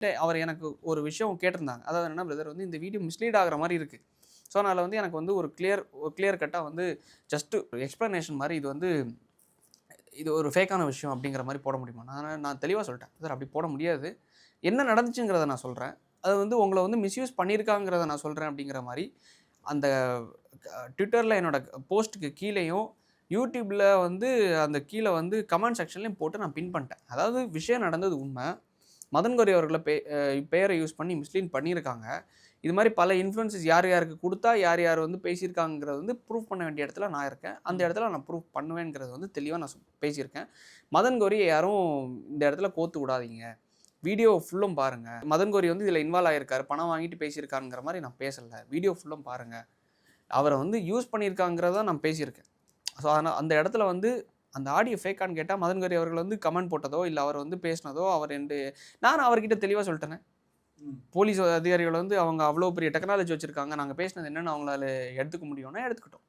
இல்லை அவர் எனக்கு ஒரு விஷயம் கேட்டிருந்தாங்க. அதாவது என்ன பிரதர் வந்து இந்த வீடியோ மிஸ்லீட் ஆகுற மாரி இருக்கு. ஸோ அதனால வந்து எனக்கு வந்து ஒரு கிளியர் கட்டா வந்து ஜஸ்ட் எக்ஸ்ப்ளனேஷன் மாரி இது ஒரு ஃபேக்கான விஷயம் அப்படிங்கிற மாரி போட முடியுமா? நான் தெளிவா சொல்லிட்டேன். சார் அப்படி போட முடியாது. என்ன நடந்துச்சுங்கிறத நான் சொல்றேன். அது வந்து உங்கள வந்து மிஸ்யூஸ் பண்ணியிருக்காங்கிறத நான் சொல்றேன் அப்படிங்கிற மாரி, அந்த ட்விட்டர்ல என்னோட போஸ்ட்டுக்கு கீழயும், யூடியூப்ல வந்து அந்த கீழ வந்து கமெண்ட் செக்ஷன்லயும் போட்டு நான் பின் பண்ணிட்டேன். அதாவது விஷயம் நடந்தது உண்ம. மதன் கௌரி அவர்கள பெயரை யூஸ் பண்ணி மிஸ்லீட் பண்ணியிருக்காங்க. இது மாரி பல இன்ஃப்ளூயன்சஸ் யார் யாருக்கு குடுத்தா, யார் யார் வந்து பேசியிருக்காங்கங்கிறத வந்து ப்ரூஃப் பண்ண வேண்டிய இடத்துல நான் இருக்கேன். அந்த இடத்துல நான் ப்ரூஃப் பண்ணுவேங்கிறத வந்து தெளிவா நான் பேசியிருக்கேன். மதன் கௌரிய யாரும் இந்த இடத்துல கோத்து விடாதீங்க. வீடியோ ஃபுல்லும் பாருங்க. மதன் கௌரி வந்து இதில இன்வால்வ் ஆயிருக்காரு. பணம் வாங்கிட்டு பேசியிருக்காருங்கிற மாரி நான் பேசல. வீடியோ ஃபுல்லும் பாருங்க. அவர வந்து யூஸ் பண்ணியிருக்காங்கிறத நான் பேசியிருக்கேன். ஸோ அதனால அந்த இடத்துல வந்து அந்த ஆடியோ ஃபேக்கான்னு கேட்டா, மதன் கௌரி அவர்கள் வந்து கமெண்ட் போட்டதோ, இல்ல அவர் வந்து பேசினதோ, அவர் என்டு நானும் அவர்கிட்ட தெளிவா சொல்லிட்டேனே. போலீஸ் அதிகாரிகள் வந்து அவங்க அவ்வளோ பெரிய டெக்னாலஜி வச்சிருக்காங்க. நாங்க பேசினது என்னன்னு அவங்களால எடுத்துக்க முடியும்னா எடுத்துக்கட்டும்.